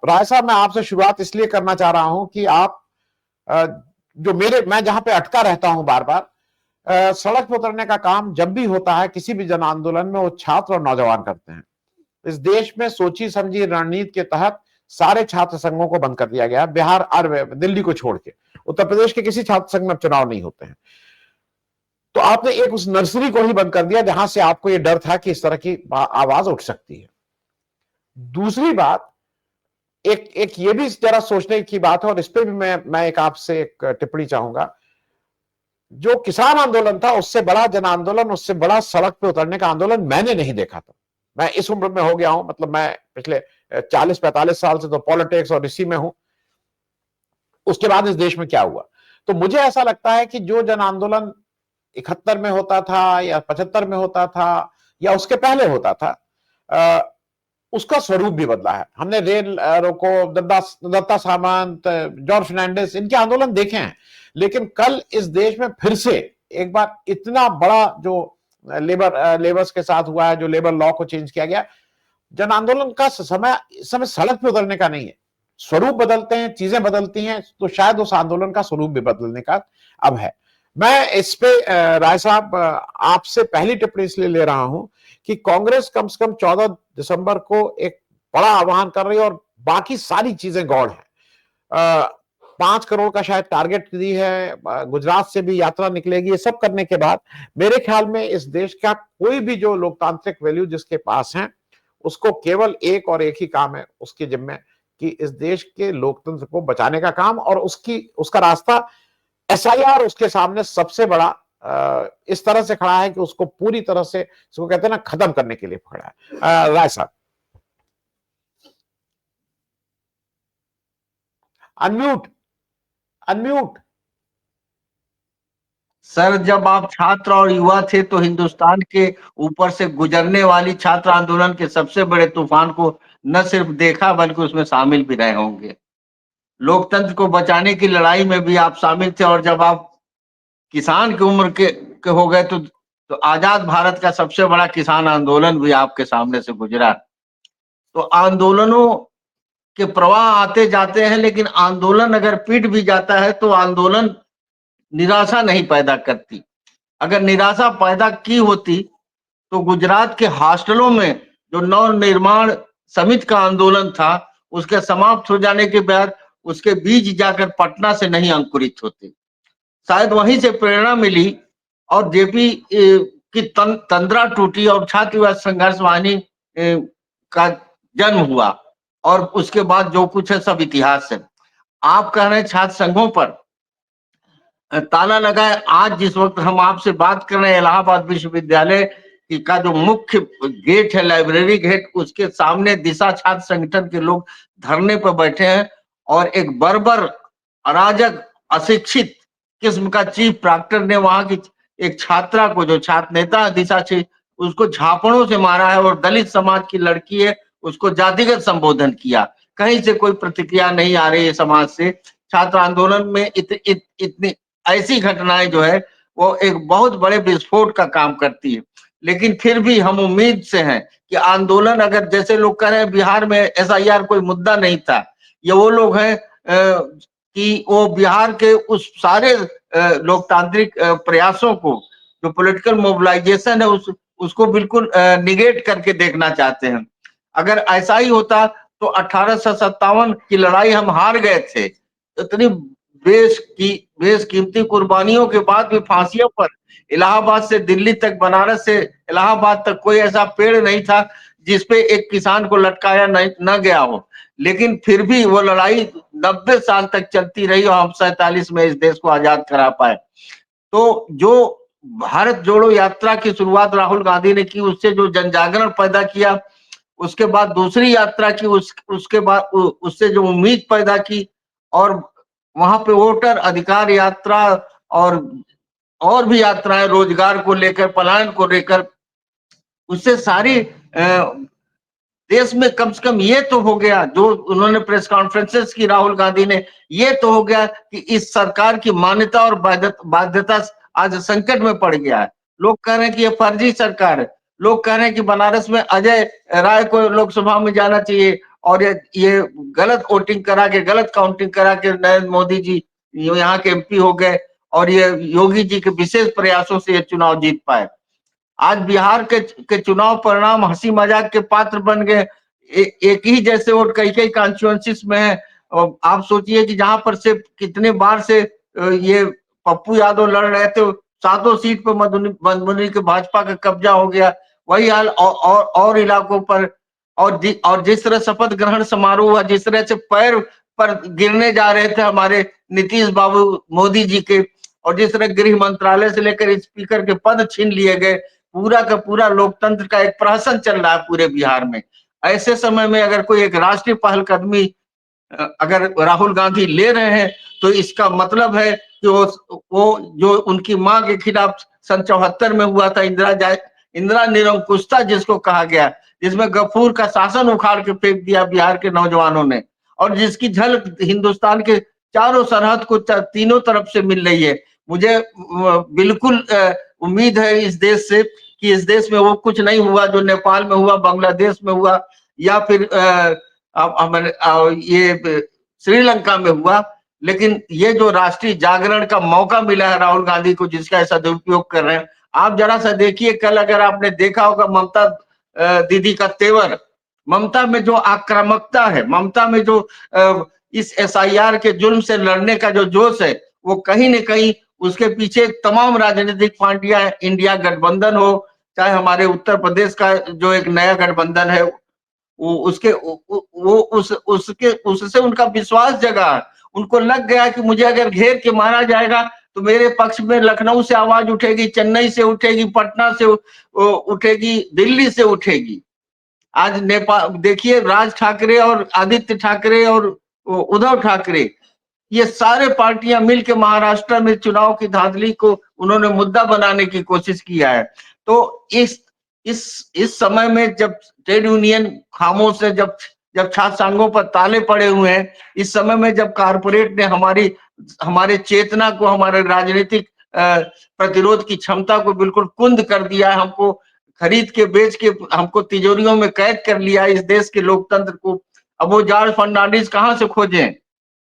राय साहब, मैं आपसे शुरुआत इसलिए करना चाह रहा हूं कि आप जो मैं जहां पे अटका रहता हूं बार बार, सड़क पर उतरने का काम जब भी होता है किसी भी जन आंदोलन में, वो छात्र और नौजवान करते हैं। इस देश में सोची समझी रणनीति के तहत सारे छात्र संघों को बंद कर दिया गया, बिहार और दिल्ली को छोड़ के। उत्तर प्रदेश के किसी छात्र संघ में चुनाव नहीं होते हैं। तो आपने एक उस नर्सरी को ही बंद कर दिया जहां से आपको यह डर था कि इस तरह की आवाज उठ सकती है। दूसरी बात, एक एक ये भी जरा सोचने की बात है, और इस पे भी मैं एक आपसे एक टिप्पणी चाहूंगा। जो किसान आंदोलन था, उससे बड़ा जन आंदोलन, उससे बड़ा सड़क पे उतरने का आंदोलन मैंने नहीं देखा था। मैं इस उम्र में हो गया हूं, मतलब मैं पिछले 40-45 साल से तो पॉलिटिक्स और इसी में हूं। उसके बाद इस देश में क्या हुआ, तो मुझे ऐसा लगता है कि जो जन आंदोलन 71 में होता था या 75 में होता था या उसके पहले होता था, उसका स्वरूप भी बदला है। हमने रेल रोको, दत्ता सामंत, जॉर्ज फर्नांडिस, इनके आंदोलन देखे हैं। लेकिन कल इस देश में फिर से एक बार इतना बड़ा जो लेबर्स के साथ हुआ है, जो लेबर लॉ को चेंज किया गया, जन आंदोलन का समय सड़क पे उतरने का नहीं है। स्वरूप बदलते हैं, चीजें बदलती हैं, तो शायद उस आंदोलन का स्वरूप भी बदलने का अब है। मैं इस पे राय साहब आपसे पहली टिप्पणी इसलिए ले रहा हूं कि कांग्रेस कम से कम 14 दिसंबर को एक बड़ा आह्वान कर रही है, और बाकी सारी चीजें गौड़ है। 5 करोड़ का शायद टारगेट दी है, गुजरात से भी यात्रा निकलेगी। ये सब करने के बाद मेरे ख्याल में इस देश का कोई भी जो लोकतांत्रिक वैल्यू जिसके पास है, उसको केवल एक और एक ही काम है उसके जिम्मे, कि इस देश के लोकतंत्र को बचाने का काम, और उसका रास्ता एसआईआर उसके सामने सबसे बड़ा इस तरह से खड़ा है कि उसको पूरी तरह से, इसको कहते हैं ना, खत्म करने के लिए खड़ा है। राय साहब, अनम्यूट अनम्यूट। सर, जब आप छात्र और युवा थे तो हिंदुस्तान के ऊपर से गुजरने वाली छात्र आंदोलन के सबसे बड़े तूफान को न सिर्फ देखा बल्कि उसमें शामिल भी रहे होंगे। लोकतंत्र को बचाने की लड़ाई में भी आप शामिल थे, और जब आप किसान की उम्र के हो गए तो आजाद भारत का सबसे बड़ा किसान आंदोलन भी आपके सामने से गुजरा। तो आंदोलनों के प्रवाह आते जाते हैं, लेकिन आंदोलन अगर पिट भी जाता है तो आंदोलन निराशा नहीं पैदा करती। अगर निराशा पैदा की होती तो गुजरात के हॉस्टलों में जो नव निर्माण समिति का आंदोलन था, उसके समाप्त हो जाने के बाद उसके बीज जाकर पटना से नहीं अंकुरित होते। शायद वहीं से प्रेरणा मिली और जेपी की तंद्रा टूटी और छात्रवाद संघर्ष वाहिनी का जन्म हुआ, और उसके बाद जो कुछ है सब इतिहास है। आप कह रहे हैं छात्र संघों पर ताला लगा है। आज जिस वक्त हम आपसे बात कर रहे हैं, इलाहाबाद विश्वविद्यालय का जो मुख्य गेट है, लाइब्रेरी गेट, उसके सामने दिशा छात्र संगठन के लोग धरने पर बैठे हैं, और एक बर्बर, अराजक, अशिक्षित किस्म का चीफ प्रॉक्टर ने वहां की एक छात्रा को, जो छात्र नेता दिशा थी, उसको झापड़ों से मारा है, और दलित समाज की लड़की है, उसको जातिगत संबोधन किया। कहीं से कोई प्रतिक्रिया नहीं आ रही है समाज से। छात्र आंदोलन में इतनी ऐसी घटनाएं जो है वो एक बहुत बड़े विस्फोट का काम करती है। लेकिन फिर भी हम उम्मीद से हैं कि आंदोलन, अगर जैसे लोग कह रहे हैं बिहार में एसआईआर कोई मुद्दा नहीं था, ये वो लोग हैं कि वो बिहार के उस सारे लोकतांत्रिक प्रयासों को, जो पॉलिटिकल मोबिलाइजेशन है, उसको बिल्कुल निगेट करके देखना चाहते हैं। अगर ऐसा ही होता तो 1857 की लड़ाई हम हार गए थे। इतनी बेशकीमती कुर्बानियों के बाद भी फांसियों पर, इलाहाबाद से दिल्ली तक, बनारस से इलाहाबाद तक कोई ऐसा पेड़ नहीं था जिसपे एक किसान को लटकाया न गया हो। लेकिन फिर भी वो लड़ाई 90 साल तक चलती रही और हम 47 में इस देश को आजाद करा पाए। तो जो भारत जोड़ो यात्रा की शुरुआत राहुल गांधी ने की, उससे जो जनजागरण पैदा किया, उसके बाद दूसरी यात्रा की, उसके बाद उससे जो उम्मीद पैदा की, और वहां पे वोटर अधिकार यात्रा और भी यात्राएं, रोजगार को लेकर, पलायन को लेकर, उससे सारी देश में कम से कम ये तो हो गया, जो उन्होंने प्रेस कॉन्फ्रेंसेस की राहुल गांधी ने, ये तो हो गया कि इस सरकार की मान्यता और बाध्यता आज संकट में पड़ गया है। लोग कह रहे हैं कि ये फर्जी सरकार है। लोग कह रहे हैं कि बनारस में अजय राय को लोकसभा में जाना चाहिए, और ये गलत वोटिंग करा के, गलत काउंटिंग करा के नरेंद्र मोदी जी यहाँ के एमपी हो गए और ये योगी जी के विशेष प्रयासों से ये चुनाव जीत पाए। आज बिहार के चुनाव परिणाम हंसी मजाक के पात्र बन गए। एक ही जैसे वोट कई कई कॉन्स्टिट्यूएंसीज में है। आप सोचिए कि जहां पर से कितने बार से ये पप्पू यादव लड़ रहे थे, 7 सीट पर मधुबनी के भाजपा का कब्जा हो गया। वही हाल और इलाकों पर, और जिस तरह शपथ ग्रहण समारोह हुआ, जिस तरह से पैर पर गिरने जा रहे थे हमारे नीतीश बाबू मोदी जी के, और जिस तरह गृह मंत्रालय से लेकर स्पीकर के पद छीन लिए गए, पूरा का पूरा लोकतंत्र का एक प्रहसन चल रहा है पूरे बिहार में। ऐसे समय में अगर कोई एक राष्ट्रीय पहलकदमी अगर राहुल गांधी ले रहे हैं, तो इसका मतलब है कि वो जो उनकी मां के खिलाफ सन 74 में हुआ था, इंदिरा निरंकुशता जिसको कहा गया, जिसमें गफूर का शासन उखाड़ के फेंक दिया बिहार के नौजवानों ने, और जिसकी झलक हिंदुस्तान के चारों सरहद को तीनों तरफ से मिल रही है। मुझे बिल्कुल उम्मीद है इस देश से कि इस देश में वो कुछ नहीं हुआ जो नेपाल में हुआ, बांग्लादेश में हुआ, या फिर ये श्रीलंका में हुआ। लेकिन ये जो राष्ट्रीय जागरण का मौका मिला है राहुल गांधी को, जिसका ऐसा दुरुपयोग कर रहे हैं, आप जरा सा देखिए। कल अगर आपने देखा होगा ममता दीदी का तेवर, ममता में जो आक्रामकता है, ममता में जो इस एसआईआर के जुल्म से लड़ने का जो जोश है, वो कहीं न कहीं उसके पीछे तमाम राजनीतिक पार्टियां, इंडिया गठबंधन हो, चाहे हमारे उत्तर प्रदेश का जो एक नया गठबंधन है, वो उससे उनका विश्वास जगा। उनको लग गया कि मुझे अगर घेर के मारा जाएगा तो मेरे पक्ष में लखनऊ से आवाज उठेगी, चेन्नई से उठेगी, पटना से उठेगी, दिल्ली से उठेगी। आज नेपाल देखिए, राज ठाकरे और आदित्य ठाकरे और उद्धव ठाकरे, ये सारे पार्टियां मिलकर महाराष्ट्र में चुनाव की धांधली को उन्होंने मुद्दा बनाने की कोशिश किया है। तो इस समय में जब ट्रेड यूनियन खामोश है, जब छात्र संघों पर ताले पड़े हुए हैं, इस समय में जब कारपोरेट ने हमारे चेतना को, हमारे राजनीतिक प्रतिरोध की क्षमता को बिल्कुल कुंद कर दिया है, हमको खरीद के बेच के हमको तिजोरियों में कैद कर लिया इस देश के लोकतंत्र को। अब वो जॉर्ज फर्नांडिस कहाँ से खोजें,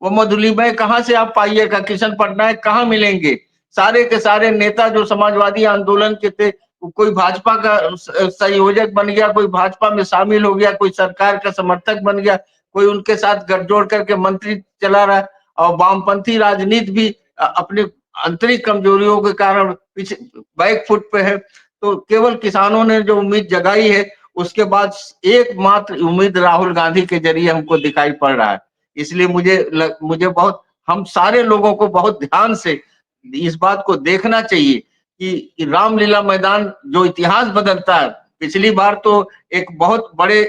वो मधुलिमय कहाँ से आप पाइएगा, किशन पटनायक कहाँ मिलेंगे? सारे के सारे नेता जो समाजवादी आंदोलन के थे, कोई भाजपा का संयोजक बन गया, कोई भाजपा में शामिल हो गया, कोई सरकार का समर्थक बन गया, कोई उनके साथ गठजोड़ करके मंत्री चला रहा है, और वामपंथी राजनीति भी अपनी आंतरिक कमजोरियों के कारण पीछे बैक फुट पे है। तो केवल किसानों ने जो उम्मीद जगाई है, उसके बाद एकमात्र उम्मीद राहुल गांधी के जरिए हमको दिखाई पड़ रहा है। इसलिए मुझे बहुत, हम सारे लोगों को बहुत ध्यान से इस बात को देखना चाहिए कि रामलीला मैदान जो इतिहास बदलता है, पिछली बार तो एक बहुत बड़े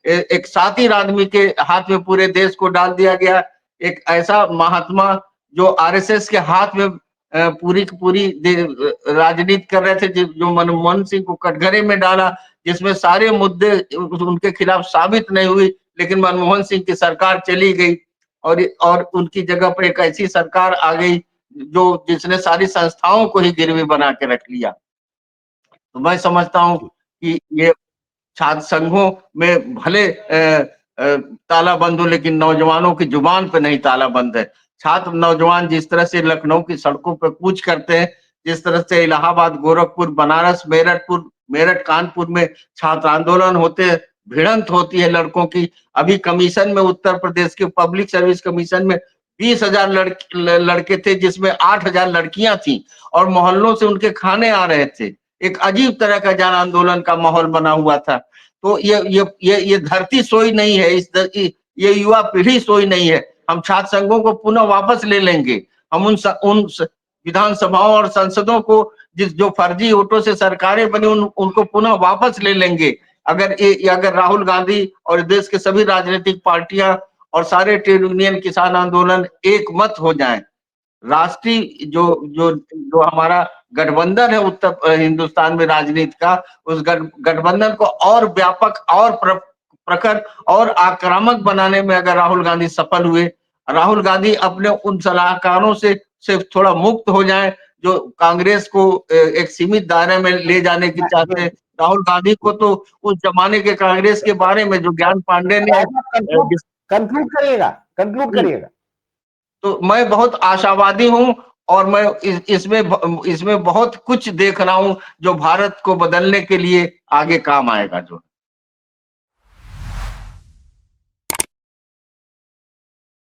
एक सातिर आदमी के हाथ में पूरे देश को डाल दिया गया, एक ऐसा महात्मा जो आरएसएस के हाथ में पूरी की पूरी राजनीति कर रहे थे, जो मनमोहन सिंह को कटघरे में डाला, जिसमें सारे मुद्दे उनके खिलाफ साबित नहीं हुई, लेकिन मनमोहन सिंह की सरकार चली गई और उनकी जगह पर एक ऐसी सरकार आ गई जिसने सारी संस्थाओं को ही गिरवी बना के रख लिया। तो मैं समझता हूं कि ये छात्र संघों में भले ताला बंद हो, लेकिन नौजवानों की जुबान पे नहीं ताला बंद है। छात्र नौजवान जिस तरह से लखनऊ की सड़कों पे कूच करते हैं, जिस तरह से इलाहाबाद, गोरखपुर, बनारस, मेरठ, कानपुर में छात्र आंदोलन होते हैं, भिड़ंत होती है लड़कों की। अभी कमीशन में, उत्तर प्रदेश के पब्लिक सर्विस कमीशन में 20,000 लड़के थे, जिसमें 8,000 लड़कियां थी, और मोहल्लों से उनके खाने आ रहे थे। एक अजीब तरह का जन आंदोलन का माहौल बना हुआ था। तो ये धरती सोई नहीं है, ये युवा पीढ़ी सोई नहीं है। हम छात्र संघों को पुनः वापस ले लेंगे। हम उन विधानसभाओं और संसदों को जो फर्जी वोटों से सरकारें बनी, उनको पुनः वापस ले लेंगे अगर राहुल गांधी और देश के सभी राजनीतिक पार्टियां और सारे ट्रेड यूनियन, किसान आंदोलन एक मत हो जाएं। राष्ट्रीय जो हमारा गठबंधन है उत्तर हिंदुस्तान में राजनीति का, उस गठबंधन को और व्यापक और प्रखर और आक्रामक बनाने में अगर राहुल गांधी सफल हुए, राहुल गांधी अपने उन सलाहकारों से सिर्फ थोड़ा मुक्त हो जाएं जो कांग्रेस को एक सीमित दायरे में ले जाने की चाहते हैं, राहुल गांधी को तो उस जमाने के कांग्रेस के बारे में जो ज्ञान पांडे ने कंक्लूड करिएगा, कंक्लूड करिएगा। तो मैं बहुत आशावादी हूं और मैं इसमें बहुत कुछ देख रहा हूं जो भारत को बदलने के लिए आगे काम आएगा जो